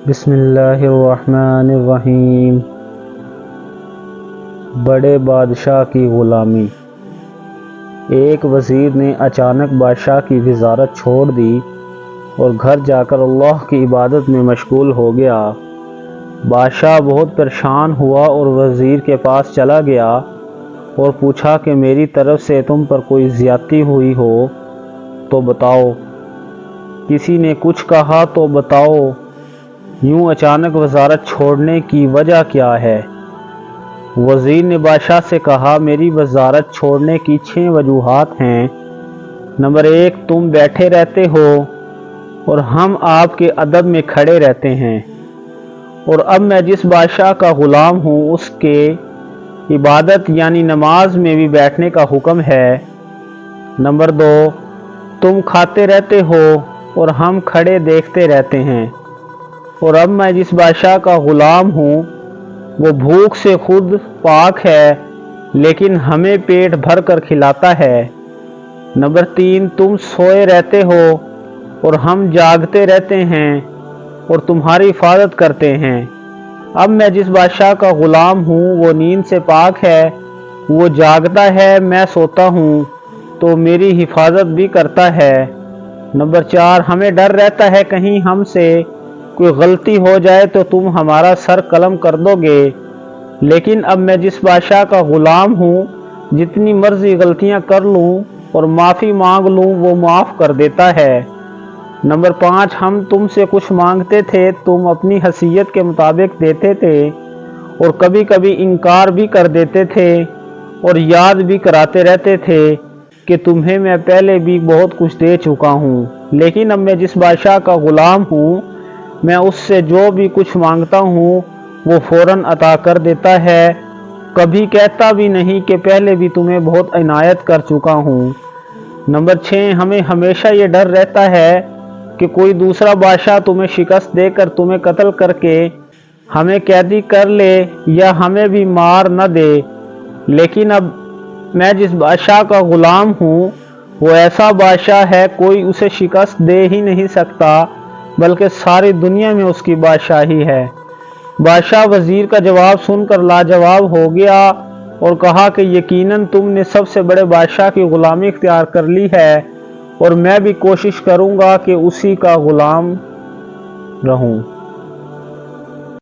بسم اللہ الرحمن الرحیم۔ بڑے بادشاہ کی غلامی۔ ایک وزیر نے اچانک بادشاہ کی وزارت چھوڑ دی اور گھر جا کر اللہ کی عبادت میں مشغول ہو گیا۔ بادشاہ بہت پریشان ہوا اور وزیر کے پاس چلا گیا اور پوچھا کہ میری طرف سے تم پر کوئی زیادتی ہوئی ہو تو بتاؤ۔ کسی نے کچھ کہا تو بتاؤ، یوں اچانک وزارت چھوڑنے کی وجہ کیا ہے؟ وزیر نے بادشاہ سے کہا، میری وزارت چھوڑنے کی 6 وجوہات ہیں۔ نمبر 1، تم بیٹھے رہتے ہو اور ہم آپ کے ادب میں کھڑے رہتے ہیں، اور اب میں جس بادشاہ کا غلام ہوں اس کے عبادت یعنی نماز میں بھی بیٹھنے کا حکم ہے۔ نمبر 2، تم کھاتے رہتے ہو اور ہم کھڑے دیکھتے رہتے ہیں، اور اب میں جس بادشاہ کا غلام ہوں وہ بھوک سے خود پاک ہے لیکن ہمیں پیٹ بھر کر کھلاتا ہے۔ نمبر 3، تم سوئے رہتے ہو اور ہم جاگتے رہتے ہیں اور تمہاری حفاظت کرتے ہیں۔ اب میں جس بادشاہ کا غلام ہوں وہ نیند سے پاک ہے، وہ جاگتا ہے، میں سوتا ہوں تو میری حفاظت بھی کرتا ہے۔ نمبر 4، ہمیں ڈر رہتا ہے کہیں ہم سے کوئی غلطی ہو جائے تو تم ہمارا سر قلم کر دو گے، لیکن اب میں جس بادشاہ کا غلام ہوں جتنی مرضی غلطیاں کر لوں اور معافی مانگ لوں وہ معاف کر دیتا ہے۔ نمبر 5، ہم تم سے کچھ مانگتے تھے تم اپنی حیثیت کے مطابق دیتے تھے اور کبھی کبھی انکار بھی کر دیتے تھے اور یاد بھی کراتے رہتے تھے کہ تمہیں میں پہلے بھی بہت کچھ دے چکا ہوں، لیکن اب میں جس بادشاہ کا غلام ہوں میں اس سے جو بھی کچھ مانگتا ہوں وہ فوراً عطا کر دیتا ہے، کبھی کہتا بھی نہیں کہ پہلے بھی تمہیں بہت عنایت کر چکا ہوں۔ نمبر 6، ہمیں ہمیشہ یہ ڈر رہتا ہے کہ کوئی دوسرا بادشاہ تمہیں شکست دے کر تمہیں قتل کر کے ہمیں قیدی کر لے یا ہمیں بھی مار نہ دے، لیکن اب میں جس بادشاہ کا غلام ہوں وہ ایسا بادشاہ ہے کوئی اسے شکست دے ہی نہیں سکتا بلکہ ساری دنیا میں اس کی بادشاہی ہے۔ بادشاہ وزیر کا جواب سن کر لاجواب ہو گیا اور کہا کہ یقیناً تم نے سب سے بڑے بادشاہ کی غلامی اختیار کر لی ہے اور میں بھی کوشش کروں گا کہ اسی کا غلام رہوں۔